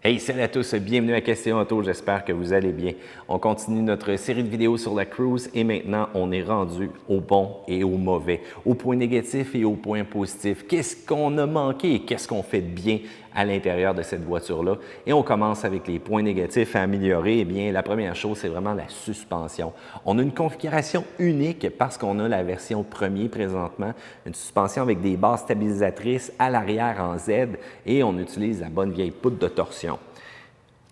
Hey, salut à tous, bienvenue à Question Auto, j'espère que vous allez bien. On continue notre série de vidéos sur la Cruise et maintenant on est rendu au bon et au mauvais, au point négatif et au point positif. Qu'est-ce qu'on a manqué et qu'est-ce qu'on fait de bien à l'intérieur de cette voiture-là? Et on commence avec les points négatifs à améliorer. Eh bien, la première chose, c'est vraiment la suspension. On a une configuration unique parce qu'on a la version premier présentement, une suspension avec des barres stabilisatrices à l'arrière en Z et on utilise la bonne vieille poutre de torsion.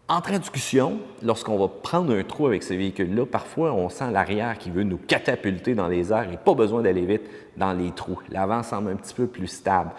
En traduction, lorsqu'on va prendre un trou avec ce véhicule-là, parfois on sent l'arrière qui veut nous catapulter dans les airs et pas besoin d'aller vite dans les trous. L'avant semble un petit peu plus stable.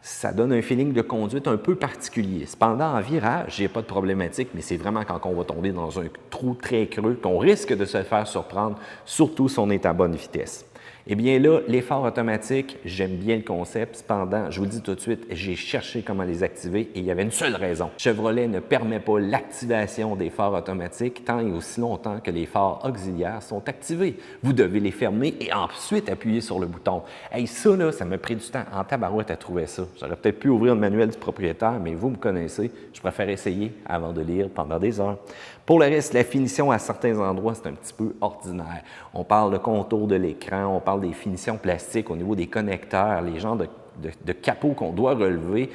Ça donne un feeling de conduite un peu particulier. Cependant, en virage, j'ai pas de problématique, mais c'est vraiment quand on va tomber dans un trou très creux qu'on risque de se faire surprendre, surtout si on est à bonne vitesse. Eh bien là, les phares automatiques, j'aime bien le concept. Cependant, je vous le dis tout de suite, j'ai cherché comment les activer et il y avait une seule raison. Chevrolet ne permet pas l'activation des phares automatiques tant et aussi longtemps que les phares auxiliaires sont activés. Vous devez les fermer et ensuite appuyer sur le bouton. Hey, ça, là, ça m'a pris du temps en tabarouette à trouver ça. J'aurais peut-être pu ouvrir le manuel du propriétaire, mais vous me connaissez, je préfère essayer avant de lire pendant des heures. Pour le reste, la finition à certains endroits, c'est un petit peu ordinaire. On parle de contour de l'écran, on parle des finitions plastiques au niveau des connecteurs, les genres de capots qu'on doit relever.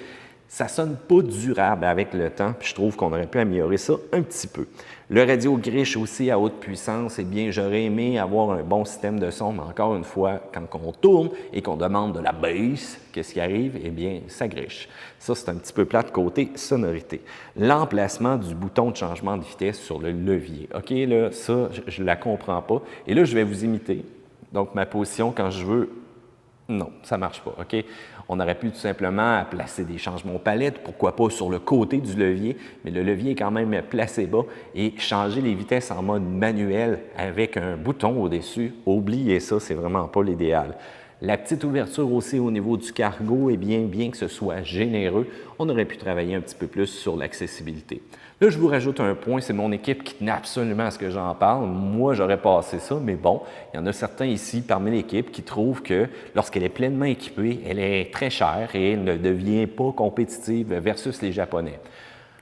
Ça ne sonne pas durable avec le temps, puis je trouve qu'on aurait pu améliorer ça un petit peu. Le radio griche aussi à haute puissance, eh bien, j'aurais aimé avoir un bon système de son, mais encore une fois, quand on tourne et qu'on demande de la bass, qu'est-ce qui arrive? Eh bien, ça griche. Ça, c'est un petit peu plate côté sonorité. L'emplacement du bouton de changement de vitesse sur le levier. OK, là, ça, je ne la comprends pas. Et là, je vais vous imiter. Donc, ma position, quand je veux, non, ça ne marche pas, OK? On aurait pu tout simplement placer des changements palettes, pourquoi pas sur le côté du levier, mais le levier est quand même placé bas et changer les vitesses en mode manuel avec un bouton au-dessus, oubliez ça, c'est vraiment pas l'idéal. La petite ouverture aussi au niveau du cargo, eh bien que ce soit généreux, on aurait pu travailler un petit peu plus sur l'accessibilité. Là, je vous rajoute un point, c'est mon équipe qui tenait absolument à ce que j'en parle. Moi, j'aurais passé ça, mais bon, il y en a certains ici parmi l'équipe qui trouvent que lorsqu'elle est pleinement équipée, elle est très chère et elle ne devient pas compétitive versus les Japonais.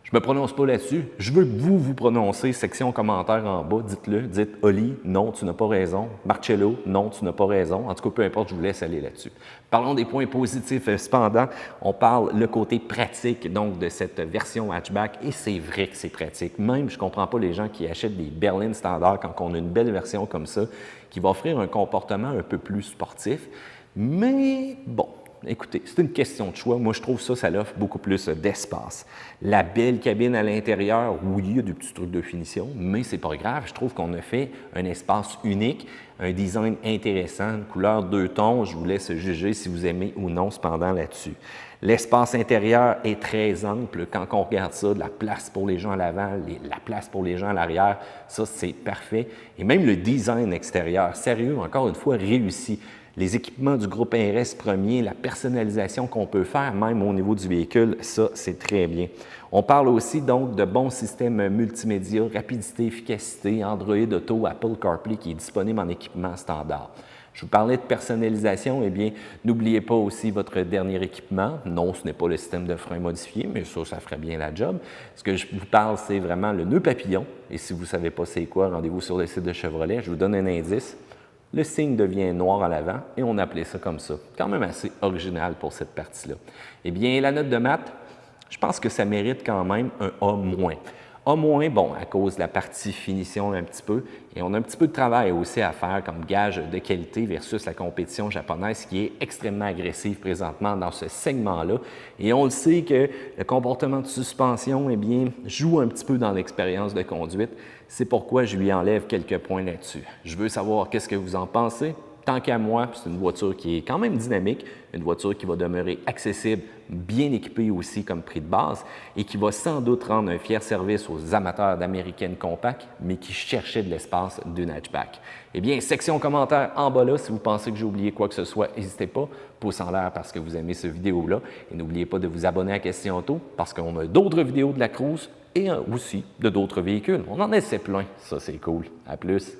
Je ne me prononce pas là-dessus. Je veux que vous prononcez, section commentaire en bas, dites-le. Dites Oli, non, tu n'as pas raison. Marcello, non, tu n'as pas raison. En tout cas, peu importe, je vous laisse aller là-dessus. Parlons des points positifs. Cependant, on parle le côté pratique donc de cette version hatchback et c'est vrai que c'est pratique. Même, je ne comprends pas les gens qui achètent des berlines standards quand on a une belle version comme ça qui va offrir un comportement un peu plus sportif. Mais bon. Écoutez, c'est une question de choix. Moi, je trouve ça offre beaucoup plus d'espace. La belle cabine à l'intérieur, oui, il y a des petits trucs de finition, mais c'est pas grave. Je trouve qu'on a fait un espace unique, un design intéressant, une couleur 2 tons. Je vous laisse juger si vous aimez ou non cependant là-dessus. L'espace intérieur est très ample. Quand on regarde ça, de la place pour les gens à l'avant, la place pour les gens à l'arrière, ça, c'est parfait. Et même le design extérieur, sérieux, encore une fois, réussi. Les équipements du groupe RS premier, la personnalisation qu'on peut faire, même au niveau du véhicule, ça, c'est très bien. On parle aussi donc de bons systèmes multimédia, rapidité, efficacité, Android Auto, Apple CarPlay qui est disponible en équipement standard. Je vous parlais de personnalisation, eh bien, n'oubliez pas aussi votre dernier équipement. Non, ce n'est pas le système de frein modifié, mais ça ferait bien la job. Ce que je vous parle, c'est vraiment le nœud papillon. Et si vous ne savez pas c'est quoi, rendez-vous sur le site de Chevrolet. Je vous donne un indice. Le signe devient noir à l'avant et on appelait ça comme ça. Quand même assez original pour cette partie-là. Eh bien, la note de maths, je pense que ça mérite quand même un A-. A-, bon, à cause de la partie finition un petit peu, et on a un petit peu de travail aussi à faire comme gage de qualité versus la compétition japonaise qui est extrêmement agressive présentement dans ce segment-là. Et on le sait que le comportement de suspension, eh bien, joue un petit peu dans l'expérience de conduite. C'est pourquoi je lui enlève quelques points là-dessus. Je veux savoir qu'est-ce que vous en pensez. Tant qu'à moi, c'est une voiture qui est quand même dynamique, une voiture qui va demeurer accessible, bien équipée aussi comme prix de base et qui va sans doute rendre un fier service aux amateurs d'américaines compactes, mais qui cherchaient de l'espace d'une hatchback. Eh bien, section commentaire en bas là, si vous pensez que j'ai oublié quoi que ce soit, n'hésitez pas, pouce en l'air parce que vous aimez cette vidéo-là et n'oubliez pas de vous abonner à Question Auto parce qu'on a d'autres vidéos de la Cruise et aussi de d'autres véhicules. On en essaie plein, ça c'est cool. À plus!